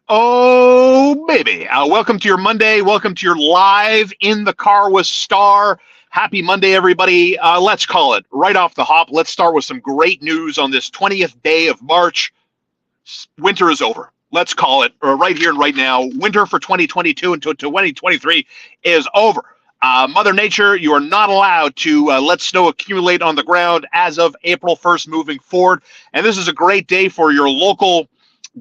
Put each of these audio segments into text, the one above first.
Oh, baby. Welcome to your Monday. Welcome to your live in the car with Star. Happy Monday, everybody. Let's call it right off the hop. Let's start with some great news on this 20th day of March. Winter is over. Let's call it right here and right now. Winter for 2022 until 2023 is over. Mother Nature, you are not allowed to let snow accumulate on the ground as of April 1st moving forward. And this is a great day for your local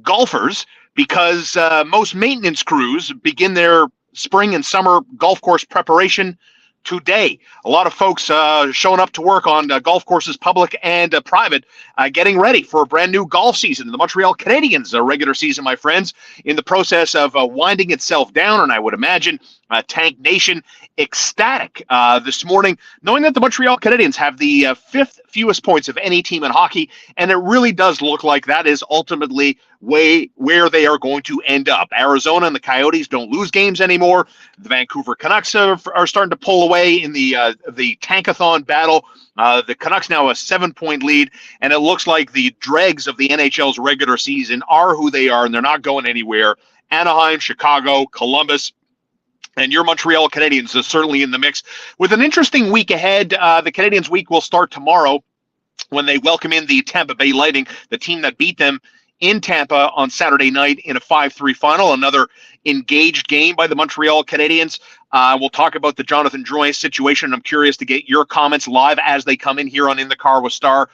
golfers because most maintenance crews begin their spring and summer golf course preparation today. A lot of folks showing up to work on golf courses, public and private, getting ready for a brand new golf season. The Montreal Canadiens, a regular season, my friends, in the process of winding itself down, and I would imagine Tank Nation ecstatic this morning, knowing that the Montreal Canadiens have the fifth fewest points of any team in hockey, and it really does look like that is ultimately where they are going to end up. Arizona and the Coyotes don't lose games anymore. The Vancouver Canucks are starting to pull away in the tankathon battle. The Canucks now a 7-point lead, and it looks like the dregs of the NHL's regular season are who they are, and they're not going anywhere. Anaheim, Chicago, Columbus, and your Montreal Canadiens is certainly in the mix. With an interesting week ahead, the Canadiens week will start tomorrow when they welcome in the Tampa Bay Lightning, the team that beat them in Tampa on Saturday night in a 5-3 final. Another engaged game by the Montreal Canadiens. We'll talk about the Jonathan Drouin situation. I'm curious to get your comments live as they come in here on In the Car with Star.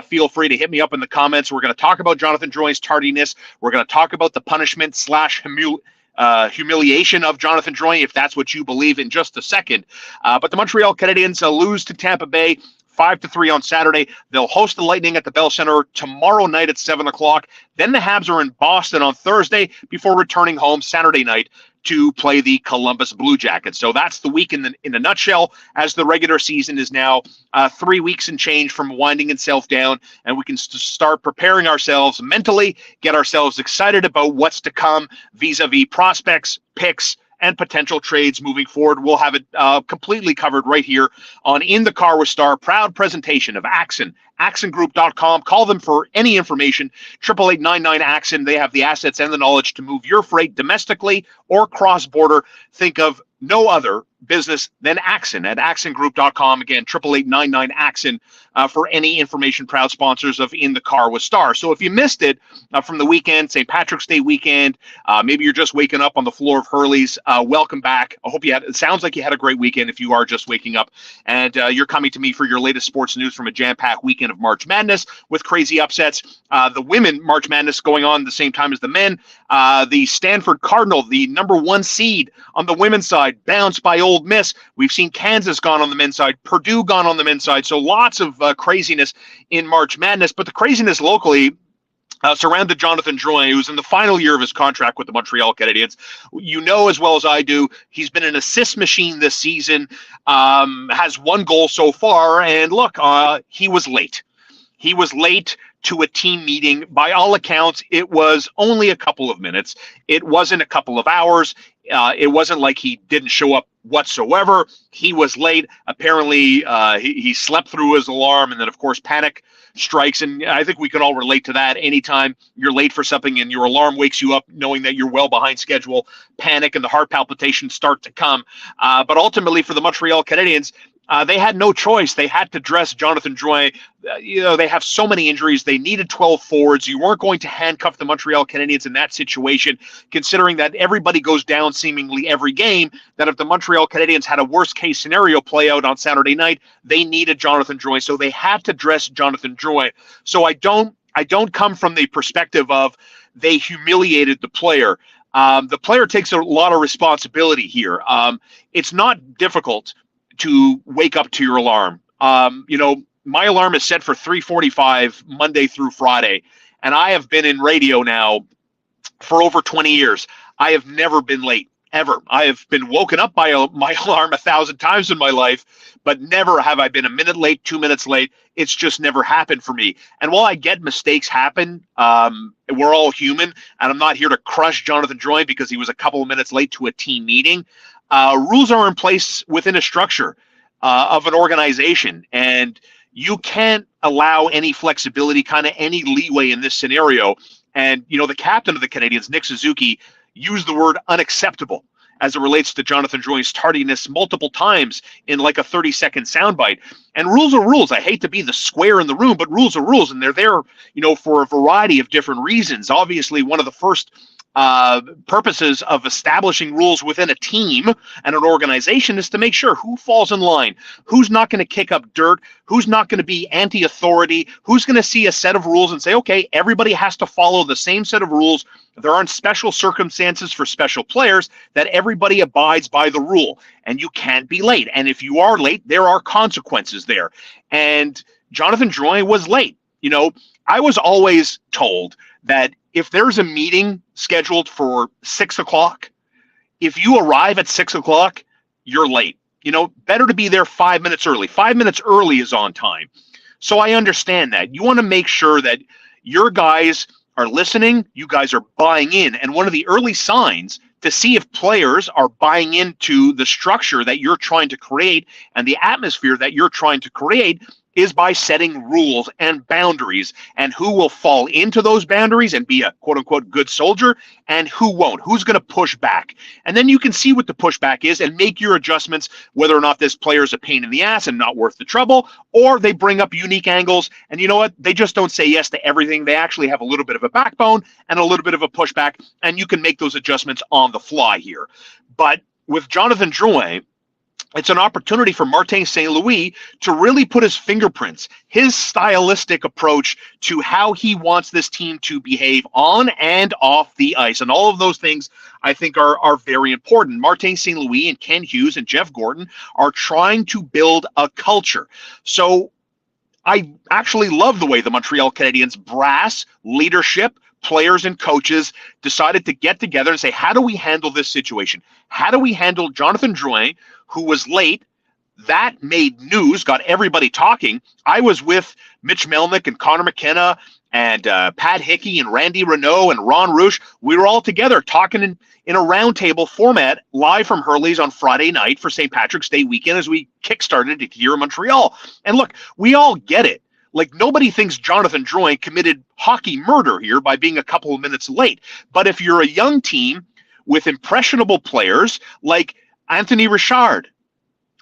Feel free to hit me up in the comments. We're going to talk about Jonathan Drouin's tardiness. We're going to talk about the punishment / humiliation of Jonathan Drouin, if that's what you believe, in just a second. But the Montreal Canadiens lose to Tampa Bay 5-3 on Saturday. They'll host the Lightning at the Bell Center tomorrow night at 7 o'clock. Then the Habs are in Boston on Thursday before returning home Saturday night to play the Columbus Blue Jackets. So that's the week in a nutshell, as the regular season is now 3 weeks and change from winding itself down, and we can start preparing ourselves mentally, get ourselves excited about what's to come vis-a-vis prospects, picks, and potential trades moving forward. We'll have it completely covered right here on In the Car with Star. Proud presentation of Axon, axongroup.com. Call them for any information, 888-99-AXON. They have the assets and the knowledge to move your freight domestically or cross-border. Think of no other business than Axon at axongroup.com. Again, 888-99-AXON for any information. Proud sponsors of In the Car with Star. So if you missed it from the weekend, St. Patrick's Day weekend, maybe you're just waking up on the floor of Hurley's, welcome back. I hope it sounds like you had a great weekend if you are just waking up, and you're coming to me for your latest sports news from a jam-packed weekend of March Madness with crazy upsets. The women March Madness going on the same time as the men. The Stanford Cardinal, the #1 seed on the women's side, bounced by Ole Miss. We've seen Kansas gone on the men's side, Purdue gone on the men's side. So lots of craziness in March Madness, but the craziness locally surrounded Jonathan Drouin, who's in the final year of his contract with the Montreal Canadiens. You know as well as I do, he's been an assist machine this season, has one goal so far, and look, he was late. He was late to a team meeting. By all accounts, it was only a couple of minutes. It wasn't a couple of hours. It wasn't like he didn't show up whatsoever. He was late. Apparently, he slept through his alarm, and then, of course, panic strikes. And I think we can all relate to that. Anytime you're late for something and your alarm wakes you up knowing that you're well behind schedule, panic and the heart palpitations start to come. But ultimately, for the Montreal Canadiens, they had no choice. They had to dress Jonathan Drouin. They have so many injuries. They needed 12 forwards. You weren't going to handcuff the Montreal Canadiens in that situation, considering that everybody goes down seemingly every game, that if the Montreal Canadiens had a worst-case scenario play out on Saturday night, they needed Jonathan Drouin. So they had to dress Jonathan Drouin. So I don't come from the perspective of they humiliated the player. The player takes a lot of responsibility here. It's not difficult to wake up to your alarm. My alarm is set for 3:45 Monday through Friday, and I have been in radio now for over 20 years. I have never been late, ever. I have been woken up by my alarm 1,000 times in my life, but never have I been a minute late, 2 minutes late. It's just never happened for me. And while I get mistakes happen, we're all human, and I'm not here to crush Jonathan Drouin because he was a couple of minutes late to a team meeting. Rules are in place within a structure of an organization, and you can't allow any flexibility, kind of any leeway in this scenario. And, the captain of the Canadiens, Nick Suzuki, used the word unacceptable as it relates to Jonathan Drouin's tardiness multiple times in like a 30-second soundbite. And rules are rules. I hate to be the square in the room, but rules are rules, and they're there, for a variety of different reasons. Obviously, one of the first purposes of establishing rules within a team and an organization is to make sure who falls in line, who's not going to kick up dirt, who's not going to be anti-authority, who's going to see a set of rules and say, okay, everybody has to follow the same set of rules. There aren't special circumstances for special players, that everybody abides by the rule, and you can't be late. And if you are late, there are consequences there. And Jonathan Drouin was late. I was always told that if there's a meeting scheduled for 6 o'clock, if you arrive at 6 o'clock, you're late. Better to be there 5 minutes early. 5 minutes early is on time. So I understand that. You want to make sure that your guys are listening, you guys are buying in. And one of the early signs to see if players are buying into the structure that you're trying to create and the atmosphere that you're trying to create is by setting rules and boundaries, and who will fall into those boundaries and be a quote-unquote good soldier, and who won't, who's going to push back. And then you can see what the pushback is and make your adjustments, whether or not this player is a pain in the ass and not worth the trouble, or they bring up unique angles, and you know what? They just don't say yes to everything. They actually have a little bit of a backbone and a little bit of a pushback, and you can make those adjustments on the fly here. But with Jonathan Drouin, it's an opportunity for Martin St. Louis to really put his fingerprints, his stylistic approach to how he wants this team to behave on and off the ice. And all of those things, I think, are very important. Martin St. Louis and Ken Hughes and Jeff Gordon are trying to build a culture. So I actually love the way the Montreal Canadiens brass, leadership, players and coaches decided to get together and say, how do we handle this situation? How do we handle Jonathan Drouin, who was late? That made news, got everybody talking. I was with Mitch Melnick and Connor McKenna and Pat Hickey and Randy Renault and Ron Roush. We were all together talking in a roundtable format live from Hurley's on Friday night for St. Patrick's Day weekend as we kickstarted it here in Montreal. And look, we all get it. Like, nobody thinks Jonathan Drouin committed hockey murder here by being a couple of minutes late. But if you're a young team with impressionable players like Anthony Richard,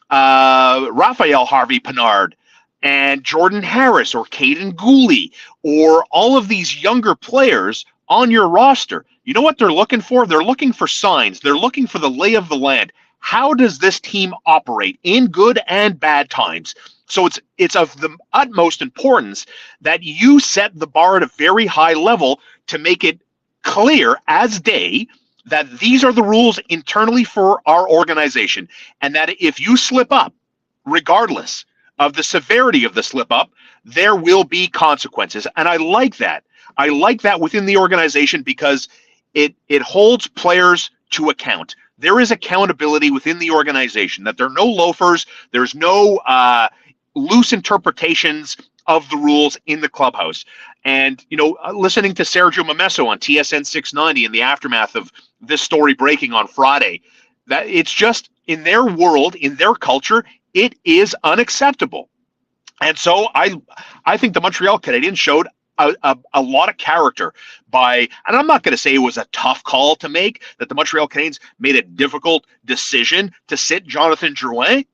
Raphael Harvey-Pinard, and Jordan Harris, or Caden Gooley, or all of these younger players on your roster, you know what they're looking for? They're looking for signs. They're looking for the lay of the land. How does this team operate in good and bad times? So it's of the utmost importance that you set the bar at a very high level to make it clear as day that these are the rules internally for our organization, and that if you slip up, regardless of the severity of the slip up, there will be consequences. And I like that. I like that within the organization because it holds players to account. There is accountability within the organization, that there are no loafers, there's no loose interpretations of the rules in the clubhouse. And, listening to Sergio Momesso on TSN 690 in the aftermath of this story breaking on Friday, that it's just, in their world, in their culture, it is unacceptable. And so I think the Montreal Canadiens showed a lot of character by, and I'm not going to say it was a tough call to make, that the Montreal Canadiens made a difficult decision to sit Jonathan Drouin,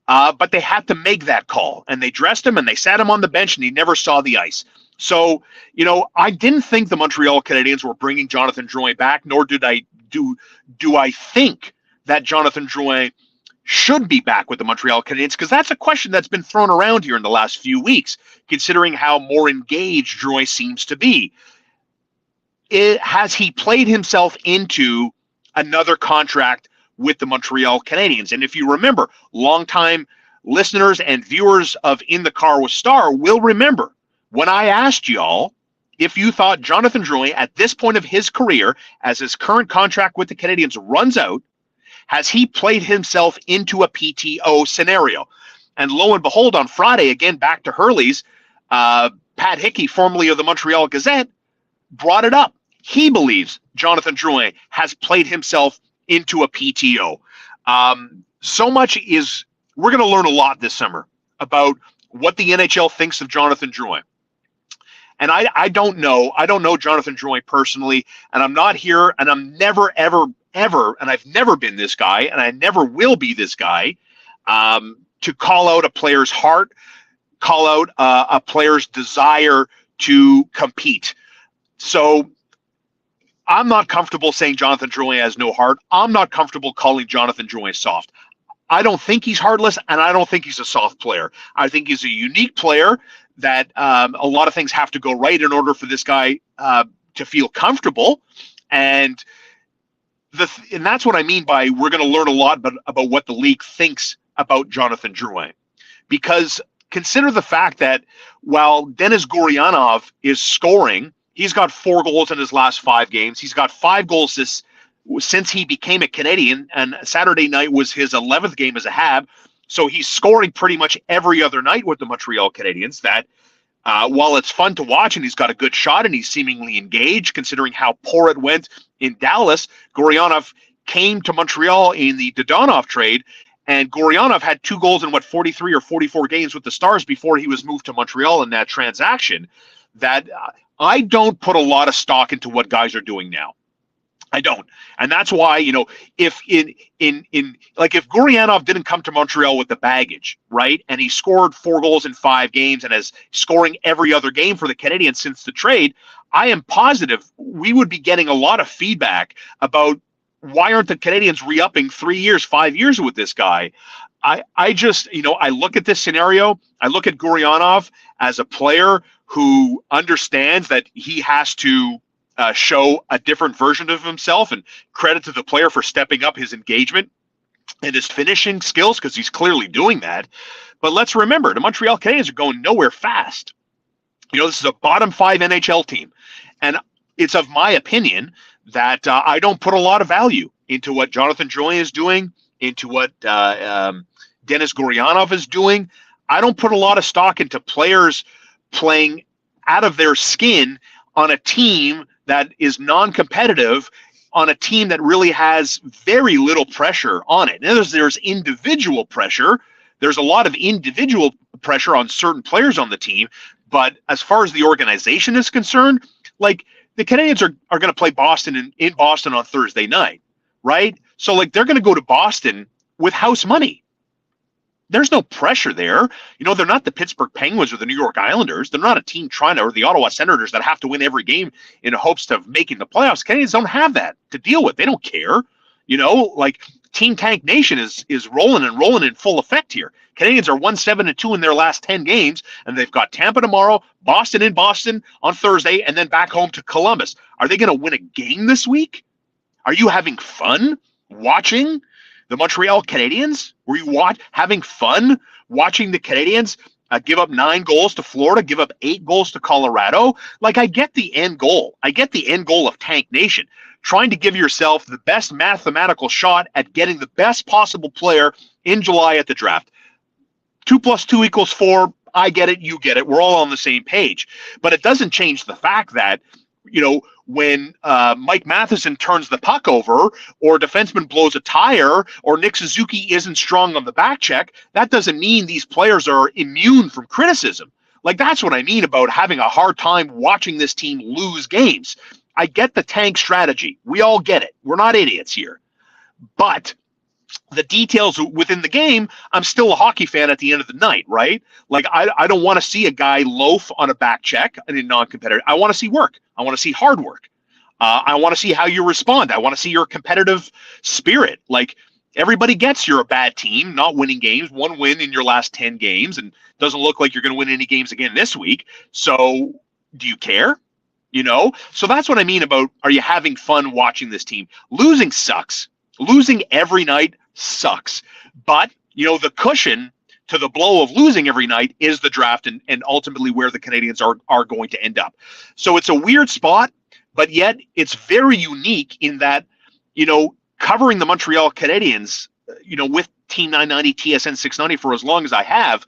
but they had to make that call, and they dressed him and they sat him on the bench, and he never saw the ice. So, I didn't think the Montreal Canadiens were bringing Jonathan Drouin back, nor do I think that Jonathan Drouin should be back with the Montreal Canadiens, because that's a question that's been thrown around here in the last few weeks, considering how more engaged Drouin seems to be. Has he played himself into another contract with the Montreal Canadiens? And if you remember, longtime listeners and viewers of In the Car with Star will remember when I asked y'all if you thought Jonathan Drouin, at this point of his career, as his current contract with the Canadiens runs out, has he played himself into a PTO scenario? And lo and behold, on Friday, again, back to Hurley's, Pat Hickey, formerly of the Montreal Gazette, brought it up. He believes Jonathan Drouin has played himself into a PTO. We're going to learn a lot this summer about what the NHL thinks of Jonathan Drouin. And I don't know. I don't know Jonathan Drouin personally, and I'm not here, and I'm never, ever, ever, and I've never been this guy, and I never will be this guy, to call out a player's heart, call out a player's desire to compete. So I'm not comfortable saying Jonathan Drouin has no heart. I'm not comfortable calling Jonathan Drouin soft. I don't think he's heartless, and I don't think he's a soft player. I think he's a unique player that a lot of things have to go right in order for this guy to feel comfortable. And that's what I mean by we're going to learn a lot about what the league thinks about Jonathan Drouin. Because consider the fact that while Denis Gurianov is scoring, he's got 4 goals in his last 5 games. He's got 5 goals since he became a Canadian, and Saturday night was his 11th game as a Hab. So he's scoring pretty much every other night with the Montreal Canadiens. That while it's fun to watch and he's got a good shot and he's seemingly engaged, considering how poor it went in Dallas, Gurianov came to Montreal in the Dodonov trade, and Gurianov had 2 goals in 43 or 44 games with the Stars before he was moved to Montreal in that transaction. That I don't put a lot of stock into what guys are doing now. I don't. And that's why, if if Gurianov didn't come to Montreal with the baggage, right, and he scored 4 goals in 5 games and is scoring every other game for the Canadiens since the trade, I am positive we would be getting a lot of feedback about why aren't the Canadiens re-upping 3 years, 5 years with this guy. I just, I look at this scenario, I look at Gurianov as a player who understands that he has to show a different version of himself, and credit to the player for stepping up his engagement and his finishing skills, because he's clearly doing that. But let's remember, the Montreal Canadiens are going nowhere fast. This is a bottom 5 NHL team, and it's of my opinion that I don't put a lot of value into what Jonathan Drouin is doing, into what Denis Gurianov is doing. I don't put a lot of stock into players playing out of their skin on a team that is non-competitive, on a team that really has very little pressure on it. Now, there's individual pressure. There's a lot of individual pressure on certain players on the team. But as far as the organization is concerned, like, the Canadiens are going to play Boston in Boston on Thursday night, right? So, they're going to go to Boston with house money. There's no pressure there. They're not the Pittsburgh Penguins or the New York Islanders. They're not a team or the Ottawa Senators that have to win every game in hopes of making the playoffs. Canadiens don't have that to deal with. They don't care. Team Tank Nation is rolling in full effect here. Canadiens are 1-7-2 in their last 10 games, and they've got Tampa tomorrow, Boston in Boston on Thursday, and then back home to Columbus. Are they going to win a game this week? Are you having fun watching the Montreal Canadiens? Were you having fun watching the Canadiens give up 9 goals to Florida, give up 8 goals to Colorado? I get the end goal. I get the end goal of Tank Nation, trying to give yourself the best mathematical shot at getting the best possible player in July at the draft. 2 + 2 = 4. I get it. You get it. We're all on the same page. But it doesn't change the fact that, when Mike Matheson turns the puck over, or a defenseman blows a tire, or Nick Suzuki isn't strong on the back check, that doesn't mean these players are immune from criticism. That's what I mean about having a hard time watching this team lose games. I get the tank strategy. We all get it. We're not idiots here. But the details within the game, I'm still a hockey fan at the end of the night, right? I don't want to see a guy loaf on a back check and in non-competitive. I want to see work. I want to see hard work. I want to see how you respond. I want to see your competitive spirit. Everybody gets you're a bad team, not winning games, 1 win in your last 10 games, and doesn't look like you're going to win any games again this week. So do you care? So that's what I mean about, are you having fun watching this team? Losing sucks. Losing every night sucks. But, the cushion to the blow of losing every night is the draft and ultimately where the Canadiens are going to end up. So it's a weird spot, but yet it's very unique in that, covering the Montreal Canadiens, with Team 990, TSN 690 for as long as I have,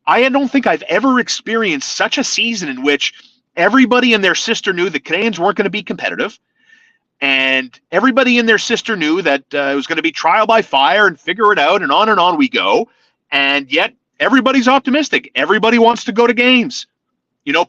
I don't think I've ever experienced such a season in which everybody and their sister knew the Canadiens weren't going to be competitive. And everybody and their sister knew that it was going to be trial by fire and figure it out, and on we go. And yet everybody's optimistic. Everybody wants to go to games.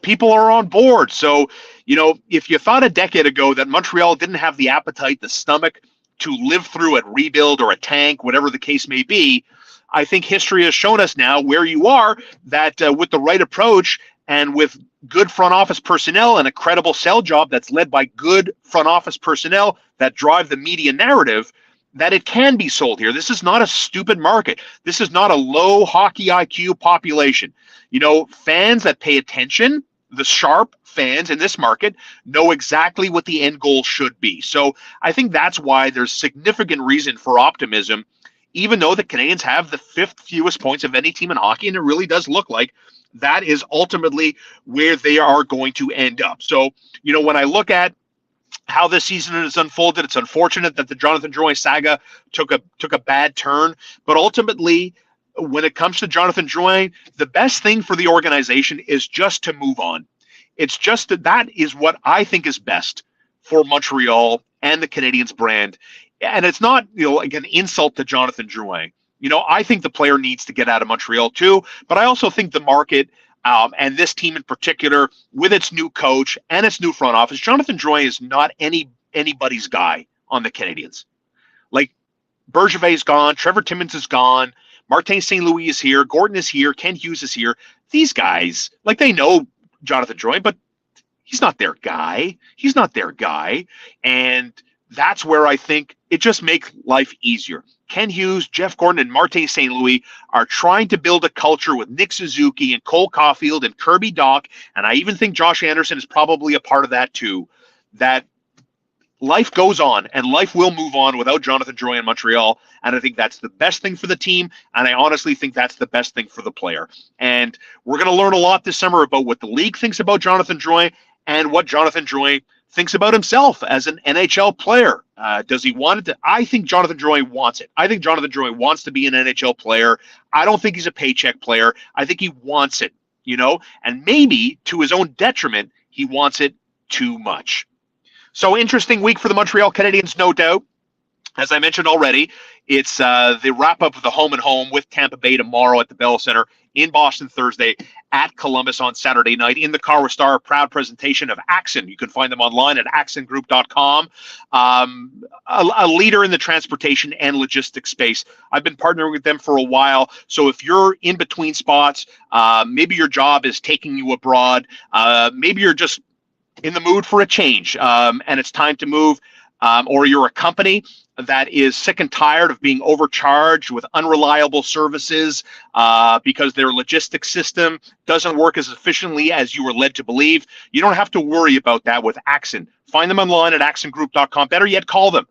People are on board. So, if you thought a decade ago that Montreal didn't have the appetite, the stomach to live through a rebuild or a tank, whatever the case may be, I think history has shown us now where you are, that with the right approach and with good front office personnel and a credible sell job that's led by good front office personnel that drive the media narrative, that it can be sold here. This is not a stupid market. This is not a low hockey IQ population. Fans that pay attention, the sharp fans in this market, know exactly what the end goal should be. So I think that's why there's significant reason for optimism, even though the Canadiens have the fifth fewest points of any team in hockey, and it really does look like that is ultimately where they are going to end up. So, when I look at how this season has unfolded, it's unfortunate that the Jonathan Drouin saga took a bad turn, but ultimately, when it comes to Jonathan Drouin, the best thing for the organization is just to move on. It's just that is what I think is best for Montreal and the Canadiens brand. And it's not, like an insult to Jonathan Drouin. I think the player needs to get out of Montreal too, but I also think the market and this team in particular, with its new coach and its new front office, Jonathan Drouin is not anybody's guy on the Canadiens. Like, Bergevin's gone, Trevor Timmins is gone, Martin St. Louis is here, Gordon is here, Ken Hughes is here. These guys, they know Jonathan Drouin, but he's not their guy. He's not their guy. And that's where I think it just makes life easier. Ken Hughes, Jeff Gordon, and Martin St. Louis are trying to build a culture with Nick Suzuki and Cole Caulfield and Kirby Dach, and I even think Josh Anderson is probably a part of that too, that life goes on, and life will move on without Jonathan Drouin in Montreal, and I think that's the best thing for the team, and I honestly think that's the best thing for the player. And we're going to learn a lot this summer about what the league thinks about Jonathan Drouin and what Jonathan Drouin thinks about himself as an NHL player. Does he want it to? I think Jonathan Drouin wants it. I think Jonathan Drouin wants to be an NHL player. I don't think he's a paycheck player. I think he wants it, and maybe to his own detriment, he wants it too much. So, interesting week for the Montreal Canadiens, no doubt. As I mentioned already, it's the wrap-up of the home and home with Tampa Bay tomorrow at the Bell Center, in Boston Thursday, at Columbus on Saturday night. In the Car with Star, a proud presentation of Axon. You can find them online at axongroup.com. A leader in the transportation and logistics space. I've been partnering with them for a while. So if you're in between spots, maybe your job is taking you abroad, maybe you're just in the mood for a change, and it's time to move, or you're a company that is sick and tired of being overcharged with unreliable services because their logistics system doesn't work as efficiently as you were led to believe, you don't have to worry about that with Axon. Find them online at axongroup.com. Better yet, call them.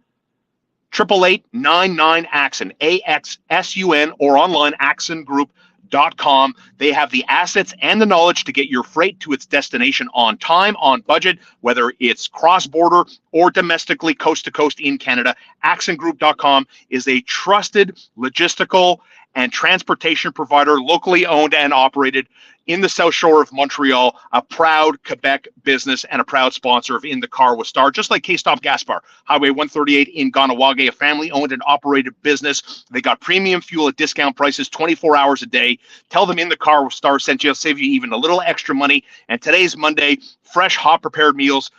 888-99-AXON, AXSUN, or online, axongroup.com. They have the assets and the knowledge to get your freight to its destination on time, on budget, whether it's cross-border or domestically, coast to coast in Canada. axongroup.com is a trusted logistical and transportation provider, locally owned and operated in the South Shore of Montreal, a proud Quebec business and a proud sponsor of In the Car with Star, just like K-Stop Gas Bar, Highway 138 in Ganawage, a family-owned and operated business. They got premium fuel at discount prices 24 hours a day. Tell them In the Car with Star sent you, save you even a little extra money. And today's Monday, fresh, hot-prepared meals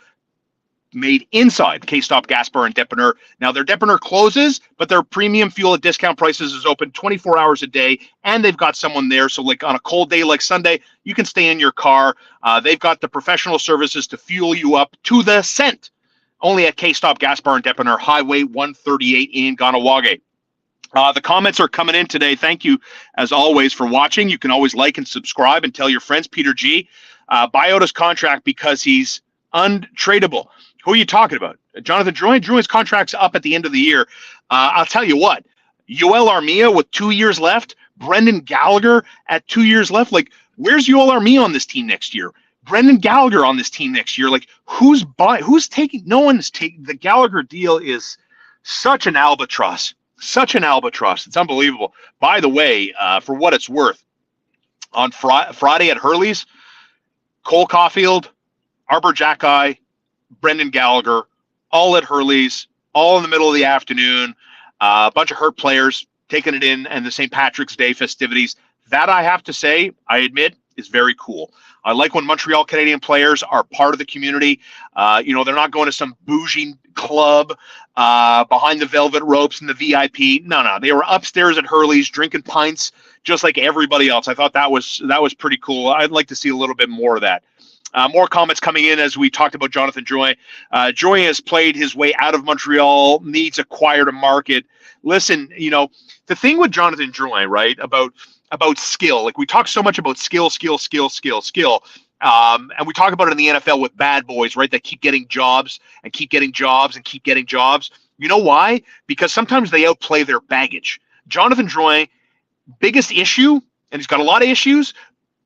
made inside K-Stop Gas Bar in Depanneur. Now, their Depanneur closes, but their premium fuel at discount prices is open 24 hours a day, and they've got someone there. So, like on a cold day like Sunday, you can stay in your car. They've got the professional services to fuel you up to the cent. Only at K-Stop Gas Bar in Depanneur, Highway 138 in Ganawage. The comments are coming in today. Thank you, as always, for watching. You can always like and subscribe and tell your friends. Peter G. Buy out his contract because he's untradeable. Who are you talking about? Jonathan Drouin? Drouin's contract's up at the end of the year. I'll tell you what, Yoel Armia with 2 years left, Brendan Gallagher at 2 years left. Like, where's Yoel Armia on this team next year? Brendan Gallagher on this team next year? Like, who's taking? No one's taking. The Gallagher deal is such an albatross. Such an albatross. It's unbelievable. By the way, for what it's worth, on Friday at Hurley's, Cole Caulfield, Arbor Jackeye, Brendan Gallagher, all at Hurley's, all in the middle of the afternoon, a bunch of hurt players taking it in, and the St. Patrick's Day festivities. That, I have to say, I admit, is very cool. I like when Montreal Canadiens players are part of the community. They're not going to some bougie club behind the velvet ropes and the VIP. No, they were upstairs at Hurley's drinking pints just like everybody else. I thought that was pretty cool. I'd like to see a little bit more of that. More comments coming in as we talked about Jonathan Drouin. Drouin has played his way out of Montreal, needs acquired a market. Listen, the thing with Jonathan Drouin, right, about skill, like we talk so much about skill. And we talk about it in the NFL with bad boys, right, that keep getting jobs and keep getting jobs and keep getting jobs. You know why? Because sometimes they outplay their baggage. Jonathan Drouin, biggest issue, and he's got a lot of issues,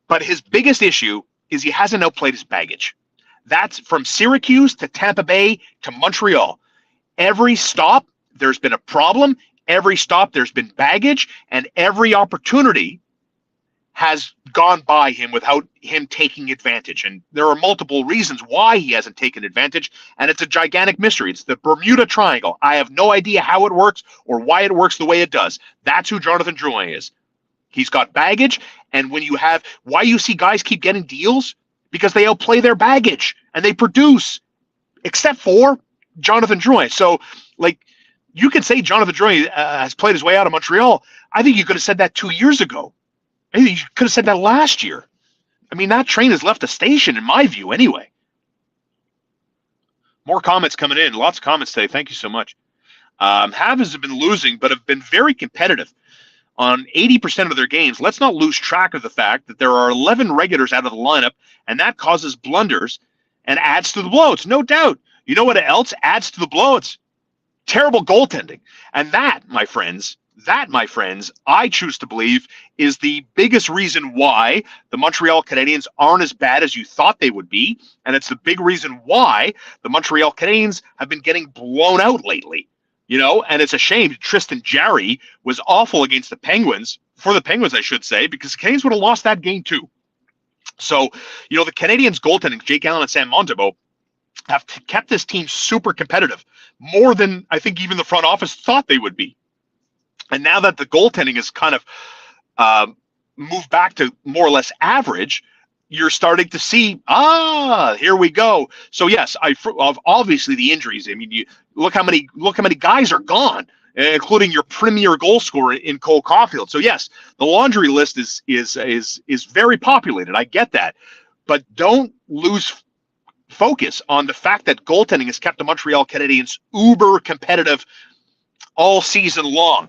but his biggest issue is he hasn't outplayed his baggage. That's from Syracuse to Tampa Bay to Montreal. Every stop, there's been a problem. Every stop, there's been baggage. And every opportunity has gone by him without him taking advantage. And there are multiple reasons why he hasn't taken advantage. And it's a gigantic mystery. It's the Bermuda Triangle. I have no idea how it works or why it works the way it does. That's who Jonathan Drouin is. He's got baggage, and why you see guys keep getting deals? Because they outplay their baggage, and they produce, except for Jonathan Drouin. So, you could say Jonathan Drouin has played his way out of Montreal. I think you could have said that 2 years ago. I think you could have said that last year. I mean, that train has left the station, in my view, anyway. More comments coming in. Lots of comments today. Thank you so much. Habs have been losing, but have been very competitive on 80% of their games. Let's not lose track of the fact that there are 11 regulars out of the lineup, and that causes blunders and adds to the bloats, no doubt. You know what else adds to the bloats? Terrible goaltending. And that, my friends, I choose to believe is the biggest reason why the Montreal Canadiens aren't as bad as you thought they would be, and it's the big reason why the Montreal Canadiens have been getting blown out lately. And it's a shame. Tristan Jarry was awful against the Penguins, for the Penguins, I should say, because the Canadiens would have lost that game too. So, the Canadiens goaltending, Jake Allen and Sam Montembeault, have kept this team super competitive, more than I think even the front office thought they would be. And now that the goaltending is kind of moved back to more or less average, you're starting to see, here we go. So yes, obviously the injuries. I mean, you look how many guys are gone, including your premier goal scorer in Cole Caulfield. So yes, the laundry list is very populated. I get that, but don't lose focus on the fact that goaltending has kept the Montreal Canadiens uber competitive all season long.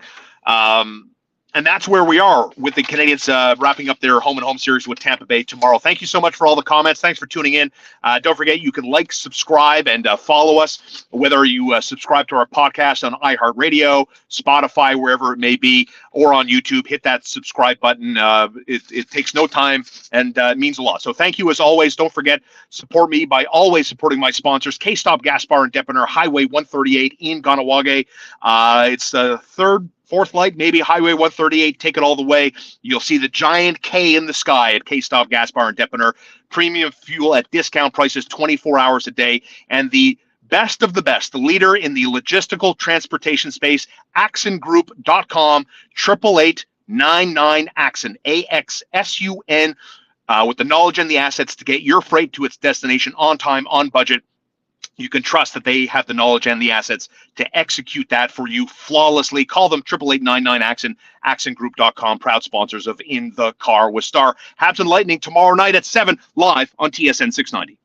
And that's where we are with the Canadiens wrapping up their home-and-home series with Tampa Bay tomorrow. Thank you so much for all the comments. Thanks for tuning in. Don't forget, you can like, subscribe, and follow us, whether you subscribe to our podcast on iHeartRadio, Spotify, wherever it may be, or on YouTube. Hit that subscribe button. It takes no time, and it means a lot. So thank you, as always. Don't forget, support me by always supporting my sponsors, K-Stop Gas Bar in Deppener, Highway 138 in Ganawage. It's the fourth light, maybe Highway 138, take it all the way. You'll see the giant K in the sky at K-Stop Gas Bar in Deppener. Premium fuel at discount prices 24 hours a day. And the best of the best, the leader in the logistical transportation space, AxonGroup.com, 888-99-AXON, AXSUN, with the knowledge and the assets to get your freight to its destination on time, on budget. You can trust that they have the knowledge and the assets to execute that for you flawlessly. Call them 888-99-AXON, AxonGroup.com, proud sponsors of In the Car with Star. Habs and Lightning tomorrow night at 7, live on TSN 690.